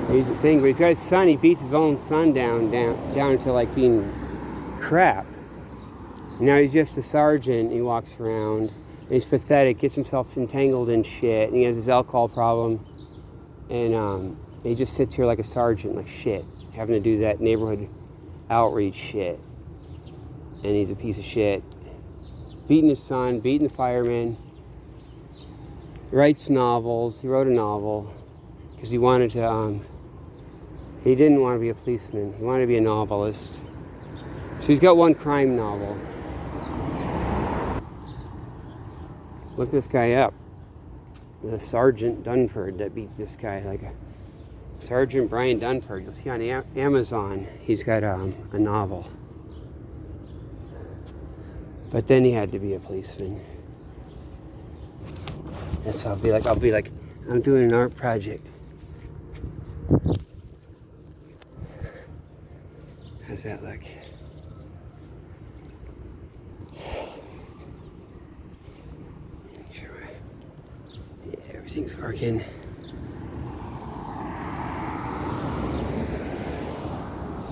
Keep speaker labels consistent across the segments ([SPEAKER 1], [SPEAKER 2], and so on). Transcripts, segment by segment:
[SPEAKER 1] He's the thing, but he's got his son. He beats his own son down into like being crap. And now he's just a sergeant. He walks around. And he's pathetic. Gets himself entangled in shit. And he has this alcohol problem. And he just sits here like a sergeant, like shit, having to do that neighborhood outreach shit. And he's a piece of shit. Beating his son, beating the firemen. He writes novels. He wrote a novel because he wanted to. He didn't want to be a policeman. He wanted to be a novelist. So he's got one crime novel. Look this guy up. The Sergeant Dunford that beat this guy, like a Sergeant Brian Dunford. You'll see on Amazon. He's got a novel. But then he had to be a policeman. That's how I'll be like, I'm doing an art project. How's that look? Make sure everything's working.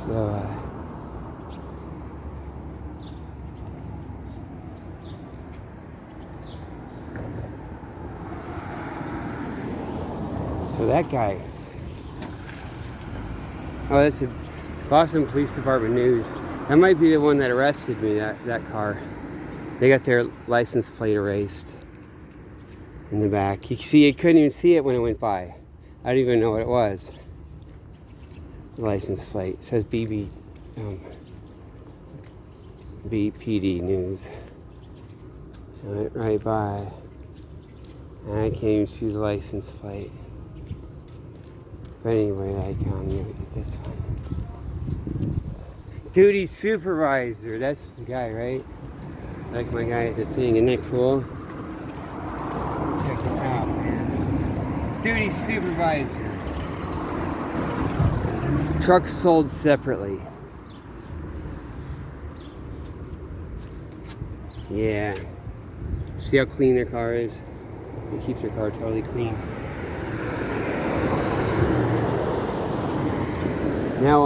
[SPEAKER 1] So, so that guy. Oh, that's the Boston Police Department news. That might be the one that arrested me, that car. They got their license plate erased in the back. You see, you couldn't even see it when it went by. I didn't even know what it was. The license plate. It says BPD news. I went right by. And I can't even see the license plate. But anyway, look at this one. Duty supervisor, that's the guy, right? Like my guy at the thing, isn't that cool? Check it out, man. Duty supervisor. Trucks sold separately. Yeah. See how clean their car is? It keeps their car totally clean. Now,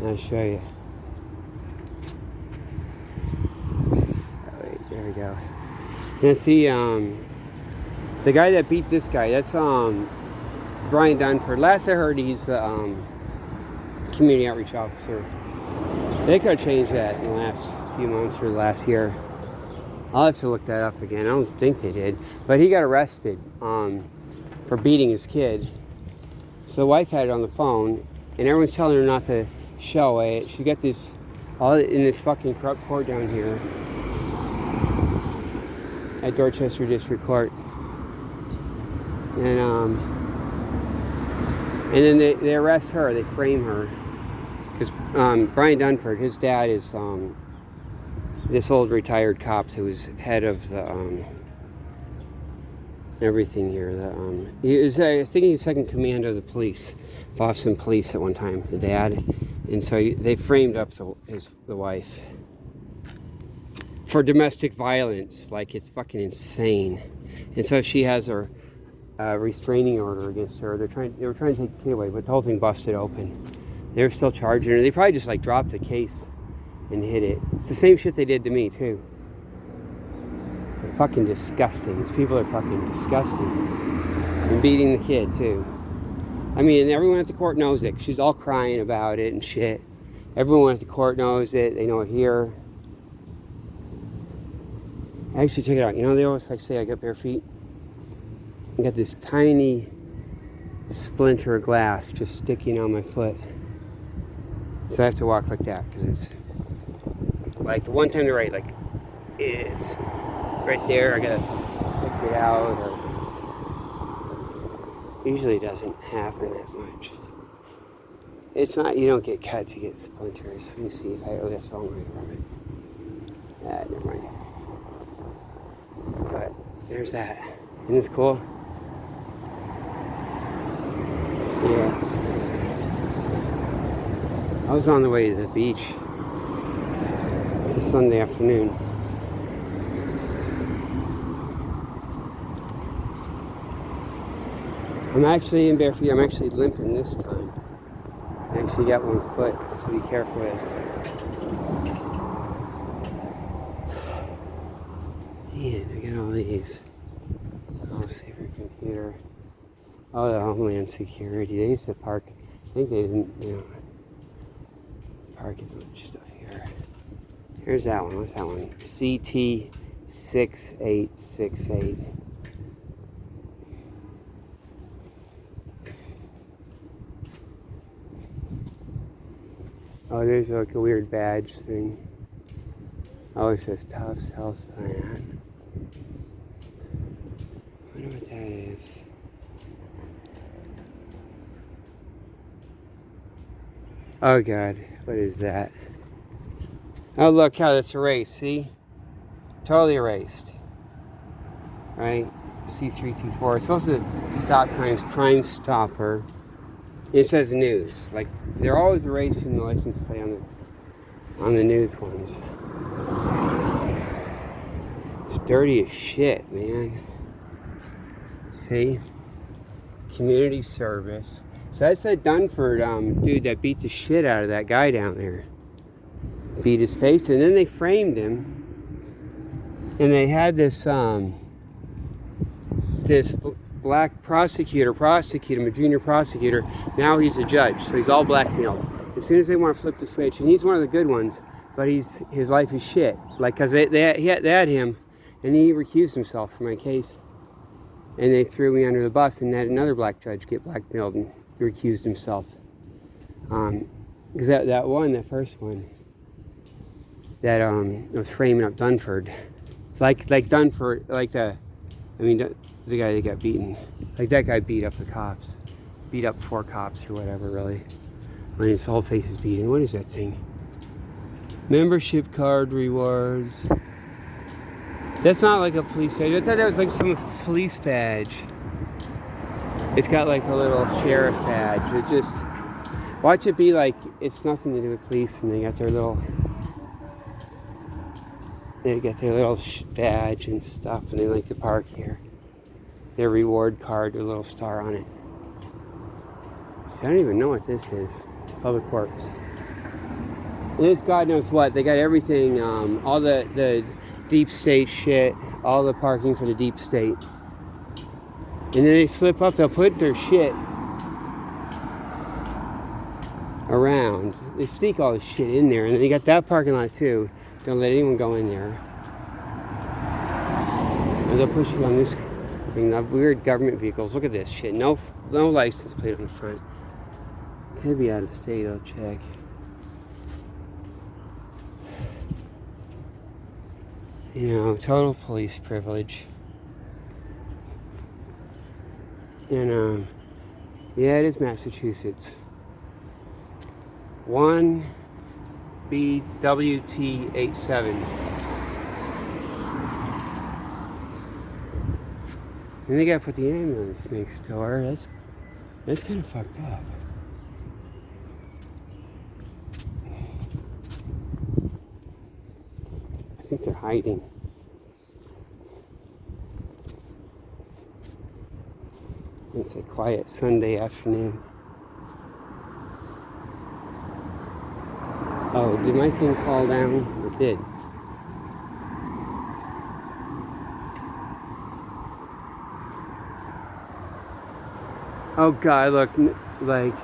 [SPEAKER 1] I'll show you. Oh, wait, there we go. You see, the guy that beat this guy, that's Brian Dunford. Last I heard, he's the community outreach officer. They could have changed that in the last few months or last year. I'll have to look that up again. I don't think they did. But he got arrested for beating his kid. So the wife had it on the phone, and everyone's telling her not to show it. She got this all in this fucking corrupt court down here at Dorchester District Court. And then they arrest her. They frame her. Because Brian Dunford, his dad is this old retired cop who was head of the everything here. He was, I think he was second command of the police, Boston Police at one time, the dad. And so they framed up the wife for domestic violence. Like, it's fucking insane. And so she has her restraining order against her. They were trying to take the kid away, but the whole thing busted open. They were still charging her. They probably just like dropped the case and hid it. It's the same shit they did to me too. They're fucking disgusting. These people are fucking disgusting. And beating the kid too. I mean, and everyone at the court knows it. She's all crying about it and shit. Everyone at the court knows it. They know it here. Actually, check it out. You know, they always like say I got bare feet. I got this tiny splinter of glass just sticking on my foot. So I have to walk like that because it's like the one time to write, like it's right there. I gotta pick it out. Or usually it doesn't happen that much. It's not. You don't get cuts. You get splinters. Let me see if I. Oh, that's the wrong way to rub it. Never mind. But there's that. Isn't this cool? Yeah. I was on the way to the beach. It's a Sunday afternoon. I'm actually in bare feet. I'm actually limping this time. I actually got one foot, so be careful with it. Man, I got all these. I'll save your computer. Oh, the Homeland Security. They used to park. I think they didn't, park as much stuff here. Here's that one. What's that one? CT6868. Oh, there's like a weird badge thing. Oh, it says Tufts Health Plan. I wonder what that is. Oh God, what is that? Oh look how that's erased, see? Totally erased. Right? C324. It's supposed to stop crimes, Crime Stopper. It says news. Like they're always erasing the license plate on the news ones. It's dirty as shit, man. See? Community service. So that's that Dunford dude that beat the shit out of that guy down there. Beat his face, and then they framed him. And they had this black prosecutor him, a junior prosecutor. Now he's a judge, so he's all blackmailed. As soon as they want to flip the switch, and he's one of the good ones, but his life is shit. Like, because they had him, and he recused himself from my case. And they threw me under the bus and had another black judge get blackmailed and recused himself. Because that first one, that was framing up Dunford. Like Dunford, the guy that got beaten. Like that guy beat up the cops. Beat up 4 cops or whatever, really. When his whole face is beaten. What is that thing? Membership card rewards. That's not like a police badge. I thought that was like some police badge. It's got like a little sheriff badge. It just, watch it be like it's nothing to do with police, and they got their little badge and stuff, and they like to park here. Their reward card, their little star on it. So I don't even know what this is. Public Works. It is God knows what. They got everything, all the deep state shit, all the parking for the deep state. And then they slip up, they'll put their shit around. They sneak all this shit in there, and then they got that parking lot too. Don't let anyone go in there. And they'll push you on this thing, the weird government vehicles. Look at this shit. No license plate on the front. Could be out of state, I'll check. Total police privilege. And, yeah, it is Massachusetts. 1BWT87. And they gotta put the ambulance next door. That's kind of fucked up. I think they're hiding. It's a quiet Sunday afternoon. Oh, did my thing fall down? It did. Oh God, look, like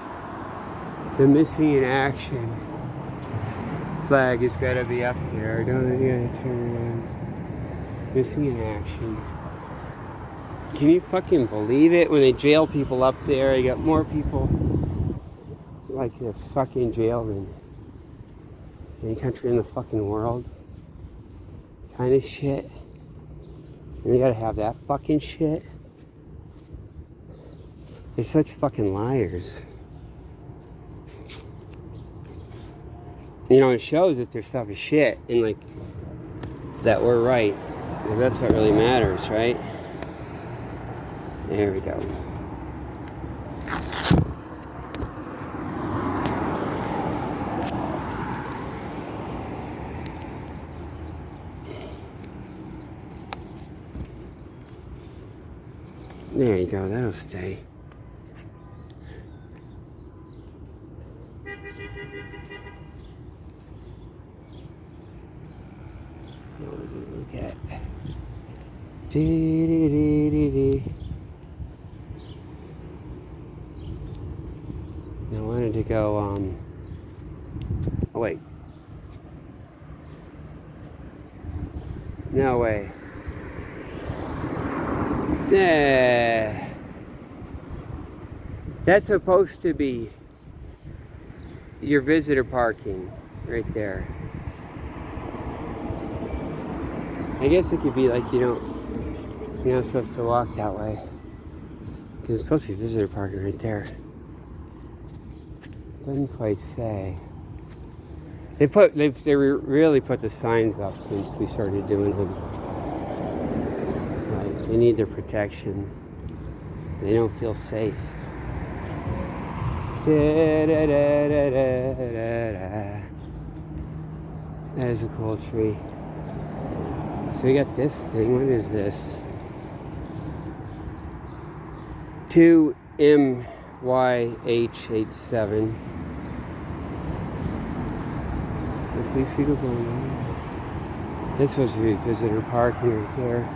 [SPEAKER 1] the missing in action flag has got to be up there. Don't you gotta turn around? Missing in action. Can you fucking believe it? When they jail people up there, you got more people like this fucking jail than any country in the fucking world. Kind of shit. And they gotta have that fucking shit. They're such fucking liars. It shows that their stuff is shit, and like that we're right. Well, that's what really matters, right? There we go. There you go, that'll stay. What was it? Look at. Dee-dee-dee-dee-dee. I wanted to go, oh wait. No way. Yeah. That's supposed to be your visitor parking right there. I guess it could be like you're not supposed to walk that way. Because it's supposed to be visitor parking right there. Doesn't quite say. They really put the signs up since we started doing them. Like, they need their protection. They don't feel safe. Da, da, da, da, da, da, da. That is a cool tree. So we got this thing. What is this? 2MYH87. The police vehicles on. That's supposed to be visitor parking right there.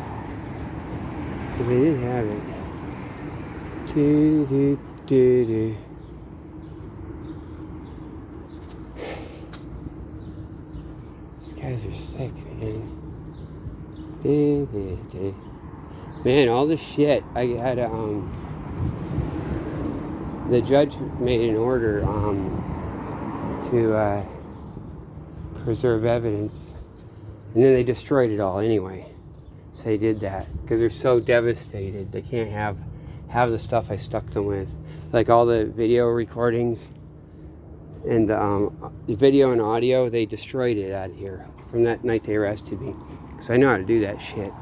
[SPEAKER 1] Because they didn't have it. Do-do-do-do. These guys are sick, man. Man, all the shit. I had the judge made an order to preserve evidence, and then they destroyed it all anyway. So they did that because they're so devastated. They can't have the stuff I stuck them with, like all the video recordings and the video and audio. They destroyed it out of here from that night they arrested me, because I know how to do that shit.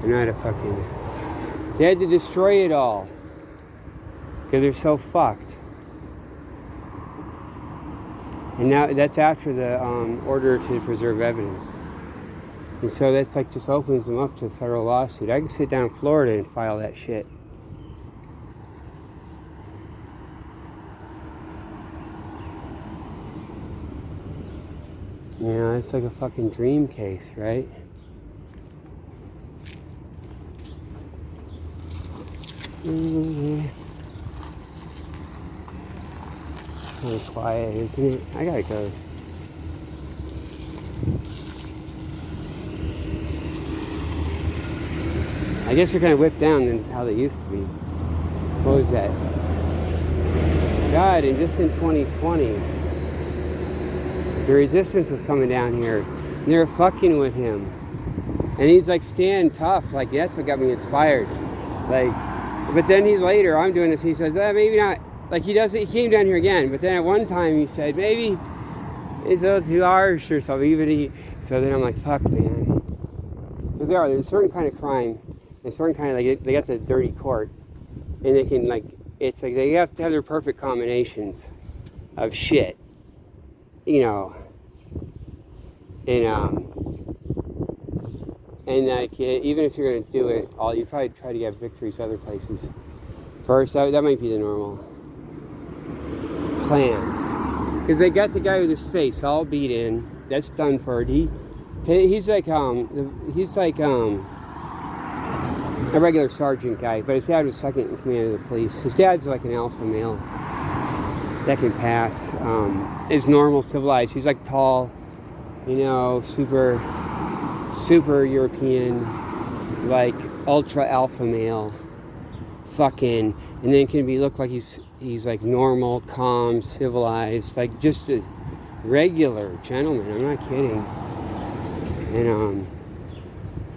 [SPEAKER 1] I know how to fucking. They had to destroy it all because they're so fucked. And now that's after the order to preserve evidence. And so that's like just opens them up to a federal lawsuit. I can sit down in Florida and file that shit. You know, it's like a fucking dream case, right? Kind of quiet, isn't it? I gotta go. I guess they're kind of whipped down than how they used to be. What was that? God, and just in 2020, the resistance was coming down here, and they were fucking with him. And he's like, stand tough. Like, that's what got me inspired. Like, but then I'm doing this, he says, maybe not. Like, he came down here again, but then at one time he said, maybe it's a little too harsh or something. So then I'm like, fuck, man. Because there's a certain kind of crime, a certain kind of, like, they got the dirty court, and they can, like, it's like they have to have their perfect combinations of shit, you know, and like, even if you're going to do it all, you probably try to get victories other places first. That might be the normal plan, because they got the guy with his face all beat in. That's Dunford. He's like a regular sergeant guy, but his dad was second in command of the police. His dad's like an alpha male that can pass, is normal, civilized. He's like tall, you know, super European, like ultra alpha male, fucking, and then can look like he's like normal, calm, civilized, like just a regular gentleman. I'm not kidding.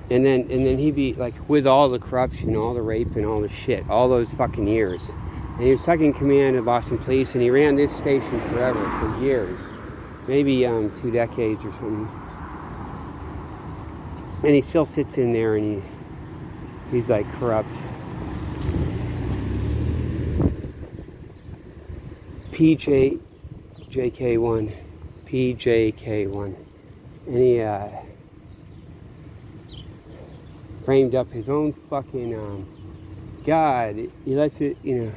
[SPEAKER 1] And then he'd be like, with all the corruption, all the rape and all the shit, all those fucking years. And he was second in command of Boston Police, and he ran this station forever, for years, maybe 2 decades or something. And he still sits in there, and he's like corrupt. PJK1. And he framed up his own fucking, God, he lets it, you know,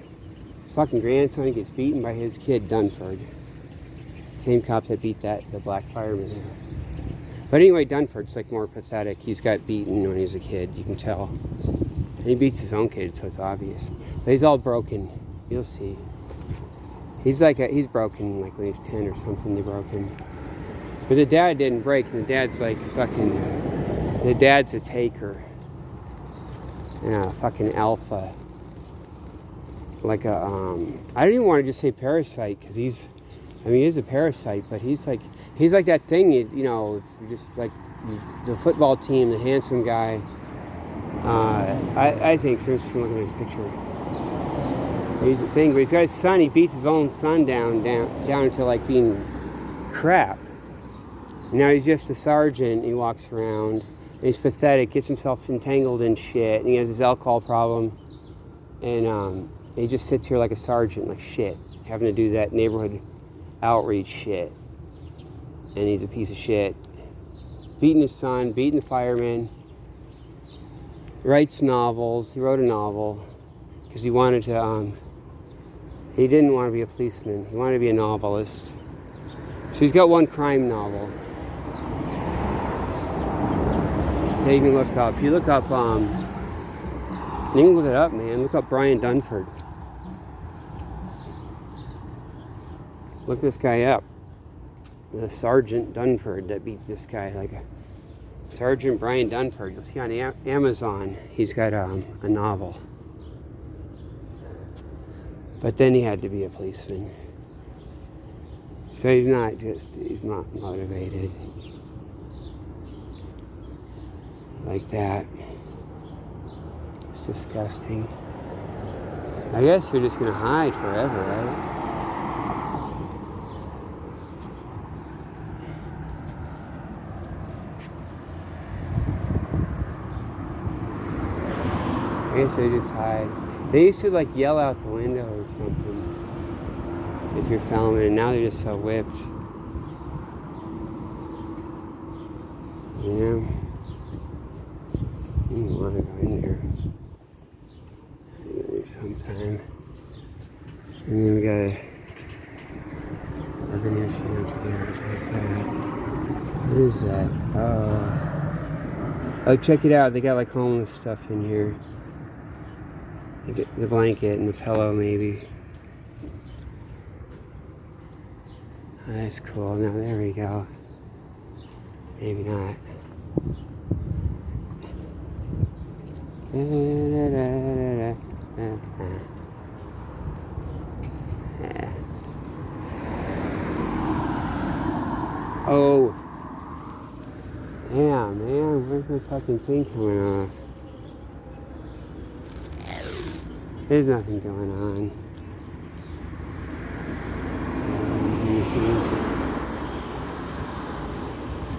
[SPEAKER 1] his fucking grandson gets beaten by his kid, Dunford. Same cops that beat the black fireman there. But anyway, Dunford's like more pathetic. He's got beaten when he was a kid, you can tell. And he beats his own kid, so it's obvious. But he's all broken. You'll see. He's broken like when he's 10 or something, they broke him. But the dad didn't break, and the dad's like the dad's a taker. And a fucking alpha. Like a, I don't even want to just say parasite, because he is a parasite, but he's like that thing, you know, just like the football team, the handsome guy. I think, just from looking at his picture, he's the thing, but he's got his son, he beats his own son down to like being crap. And now he's just a sergeant, he walks around, and he's pathetic, gets himself entangled in shit, and he has his alcohol problem, and he just sits here like a sergeant, like shit, having to do that neighborhood outreach shit. And he's a piece of shit. Beating his son, beating the firemen. Writes novels. He wrote a novel because he wanted to, he didn't want to be a policeman. He wanted to be a novelist. So he's got one crime novel. So you can look up. If you look up, you can look it up, man. Look up Brian Dunford. Look this guy up. The Sergeant Dunford that beat this guy, like a Sergeant Brian Dunford. You'll see on Amazon, he's got a novel. But then he had to be a policeman. So he's not motivated like that. It's disgusting. I guess you're just gonna hide forever, right? I guess they just hide. They used to like yell out the window or something if you're filming, and now they're just so whipped. You know? You don't want to go in there. Sometime. And then we got nothing else here. What is that? Oh, check it out. They got like homeless stuff in here. The blanket and the pillow, maybe. Oh, that's cool. Now there we go. Maybe not. Oh. Damn, man. Where's my fucking thing coming off? There's nothing going on.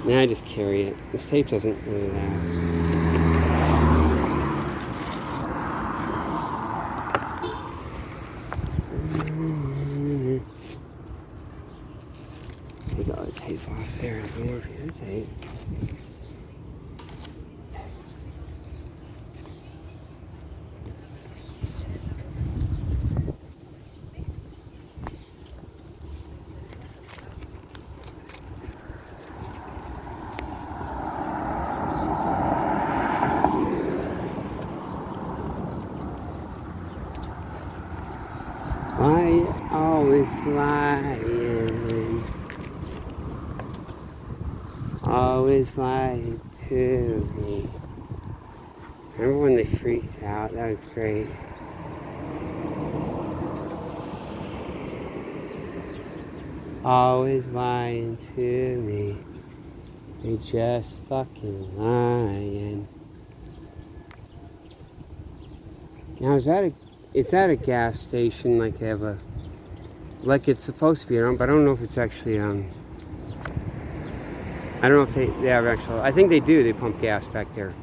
[SPEAKER 1] Now I just carry it. This tape doesn't really last. Take all the tape off there. More piece of tape. Why you always lying? Always lying to me. Remember when they freaked out? That was great. Always lying to me. They just fucking lying. Now is that a gas station? Like they have a, like it's supposed to be, but I don't know if it's actually I don't know if they have actual. I think they do. They pump gas back there.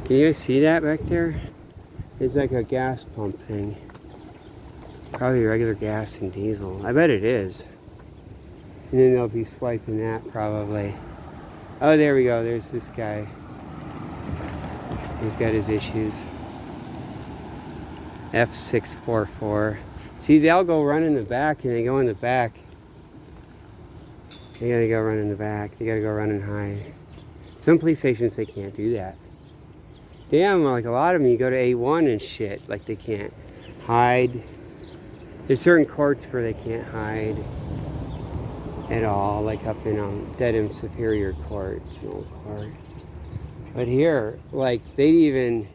[SPEAKER 1] Can you guys see that back there? It's like a gas pump thing. Probably regular gas and diesel. I bet it is. And then they'll be swiping that probably. Oh, there we go. There's this guy. He's got his issues. F644. See, they'll go run in the back, and they go in the back. They gotta go run in the back. They gotta go run and hide. Some police stations, they can't do that. Damn, like a lot of them, you go to A1 and shit, like they can't hide. There's certain courts where they can't hide at all, like up in Dedham Superior Court, it's an old court. But here, like they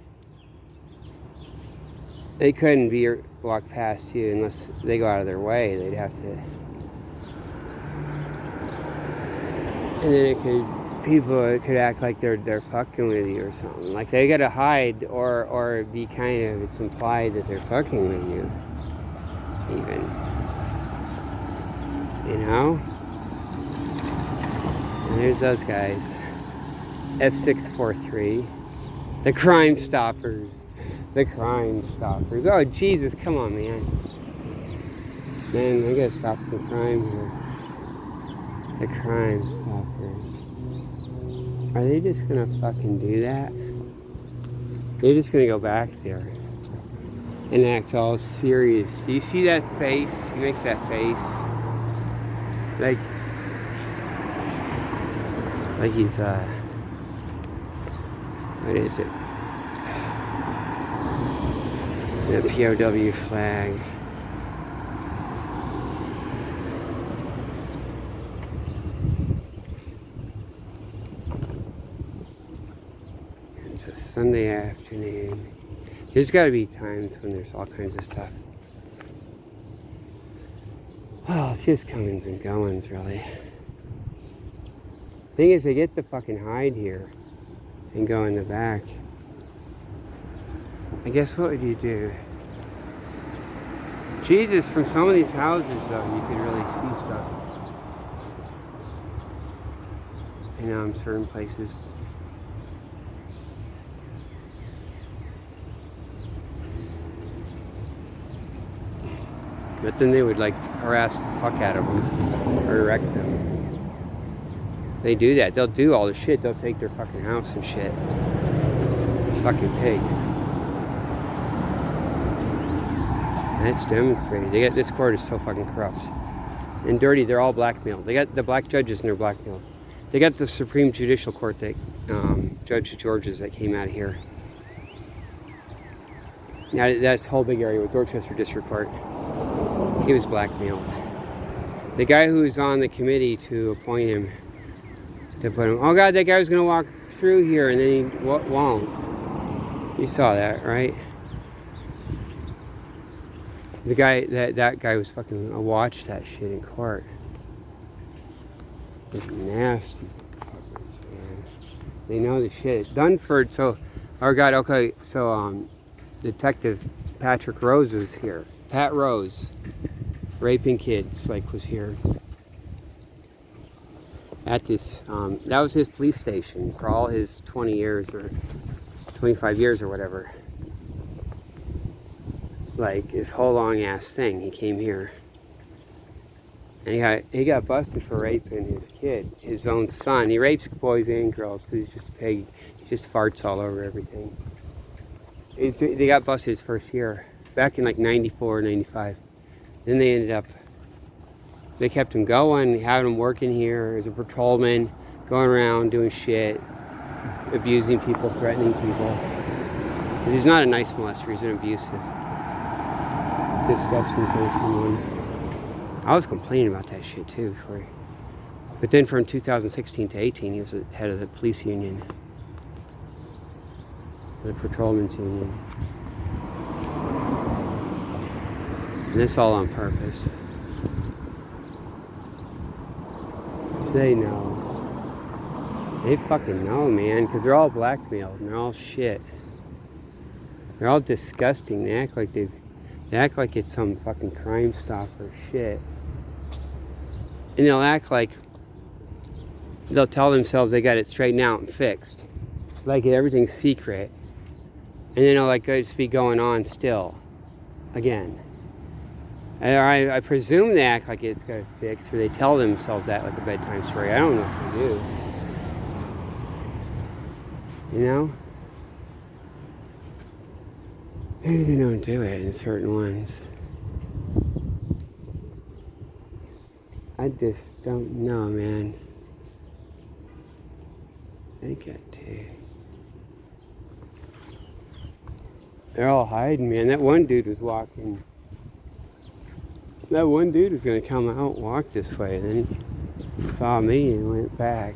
[SPEAKER 1] couldn't walk past you unless they go out of their way. They'd have to, and then it could act like they're fucking with you or something. Like they gotta hide or be it's implied that they're fucking with you. Even. You know? And there's those guys. F643. The Crime Stoppers. The Crime Stoppers. Oh Jesus, come on, man. Man, I gotta stop some crime here. The Crime Stoppers. Are they just gonna fucking do that? They're just gonna go back there and act all serious. Do you see that face? He makes that face. Like he's, what is it? The POW flag. It's a Sunday afternoon. There's got to be times when there's all kinds of stuff. Oh, it's just comings and goings, really. Thing is, they get to fucking hide here and go in the back. I guess what would you do? Jesus, from some of these houses, though, you could really see stuff. Certain places. But then they would harass the fuck out of them or wreck them. They do that. They'll do all the shit. They'll take their fucking house and shit. Fucking pigs. And it's demonstrated. This court is so fucking corrupt and dirty. They're all blackmailed. They got the black judges and they're blackmailed. They got the Supreme Judicial Court that Judge George's that came out of here. Now that's whole big area with Dorchester District Court. He was blackmailed. The guy who was on the committee to appoint him, oh God, that guy was gonna walk through here and then he won't. You saw that, right? The guy, that guy was fucking, I watched that shit in court. It's nasty fuckers, man. They know the shit. Dunford, Detective Patrick Rose is here. Pat Rose, raping kids, was here. At this, that was his police station for all his 20 years or 25 years or whatever. His whole long ass thing, he came here. And he got busted for raping his kid, his own son. He rapes boys and girls because he's just a pig. He just farts all over everything. They got busted his first year, back in 94, 95. Then they kept him going, having him working here as a patrolman, going around doing shit, abusing people, threatening people. Because he's not a nice molester, he's an abusive, disgusting person. I was complaining about that shit too before. But then from 2016 to 18, he was the head of the police union. The patrolmen's union. And that's all on purpose. So they know. They fucking know, man, because they're all blackmailed and they're all shit. They're all disgusting. They act like it's some fucking Crime Stopper shit. And they'll tell themselves they got it straightened out and fixed. Everything's secret. And then it'll just be going on still. Again. I presume they act like it's got it fixed, or they tell themselves that like a bedtime story. I don't know if they do. You know? Maybe they don't do it in certain ones. I just don't know, man. They got to. They're all hiding, man. That one dude was walking. That one dude was going to come out and walk this way. Then he saw me and went back.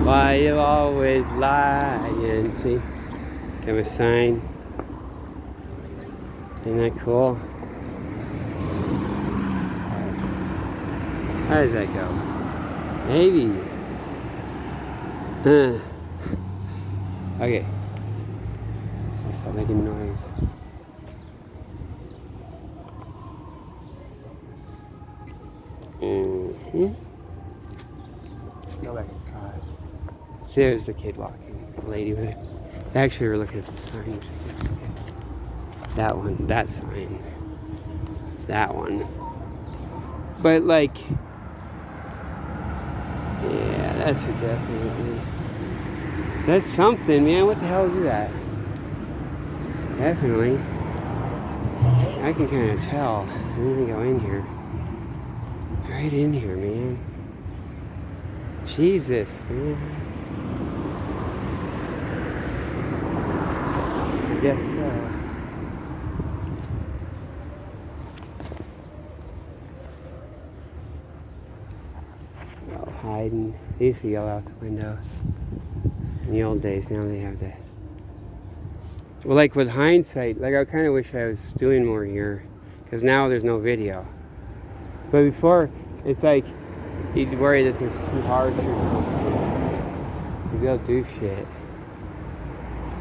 [SPEAKER 1] Why you always lying? See, have a sign. Isn't that cool? How does that go? Maybe. Okay. Stop making noise. Go back across. See, there's the kid walking. The lady with it. Actually, we're looking at the sign. That one. That sign. That one. But, like... Yeah, that's a definitely... That's something, man. What the hell is that? Definitely. I can kind of tell. I'm gonna go in here. Right in here, man. Jesus, man. I guess so. Oh, hiding. They used to yell out the window. In the old days, now they have to. Well, like with hindsight, like I kind of wish I was doing more here, because now there's no video. But before, it's like you'd worry that it's too harsh or something, because they'll do shit.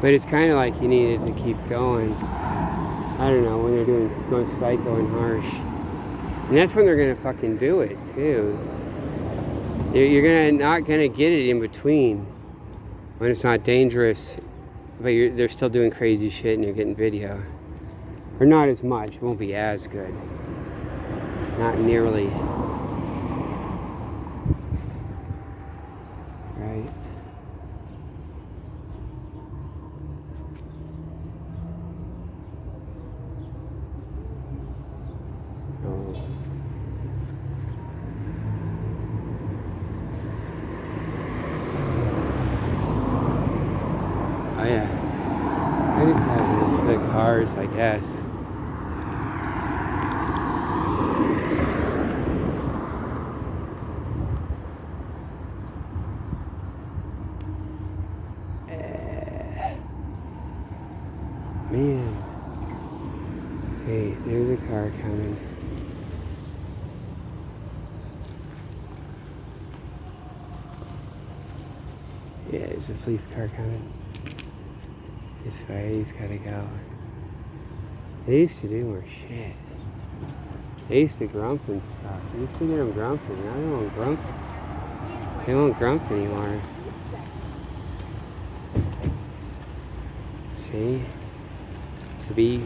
[SPEAKER 1] But it's kind of like you needed to keep going. I don't know, when they're going psycho and harsh, and that's when they're gonna fucking do it too. You're not gonna get it in between when it's not dangerous, but they're still doing crazy shit and you're getting video. Or not as much. It won't be as good. Not nearly. Right? Oh. Oh yeah. I just have this for the cars, I guess. Man. Hey, there's a car coming. Yeah, there's a police car coming. This way, he's gotta go. They used to do more shit. They used to grump and stuff. They used to get them grumping. Now they won't grump. They won't grump anymore. See? To be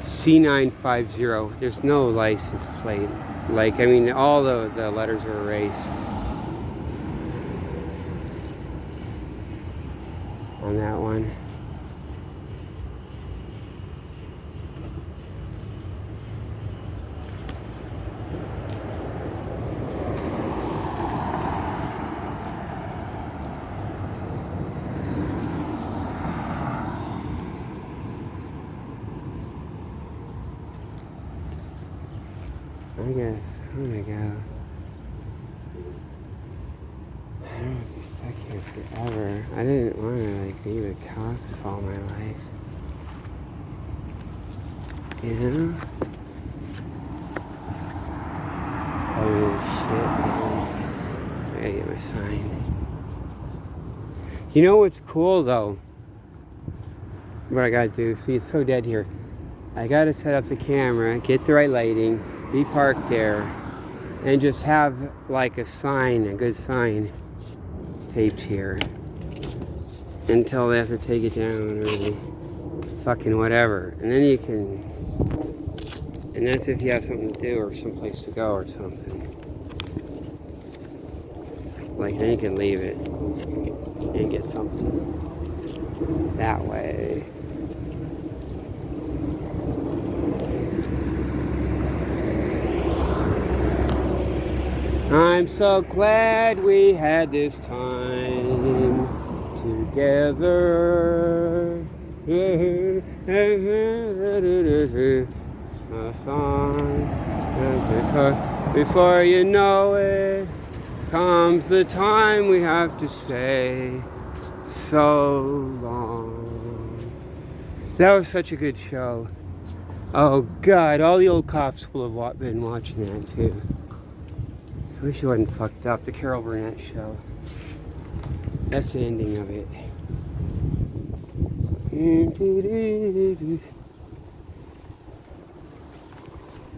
[SPEAKER 1] C-950. There's no license plate. Like, I mean, all the letters are erased. On that one. I guess I'm gonna go. I'm gonna be stuck here forever. I didn't want to like be with cops all my life. You know? Holy shit, man. I gotta get my sign. You know what's cool though? What I gotta do, see it's so dead here. I gotta set up the camera, get the right lighting, be parked there, and just have like a sign, a good sign taped here until they have to take it down or they fucking whatever. And then you can, and that's if you have something to do or someplace to go or something. Like, then you can leave it and get something that way. I'm so glad we had this time together. A song. Before you know it, comes the time we have to say so long. That was such a good show. Oh God, all the old cops will have been watching that too. I wish it wasn't fucked up. The Carol Burnett show. That's the ending of it.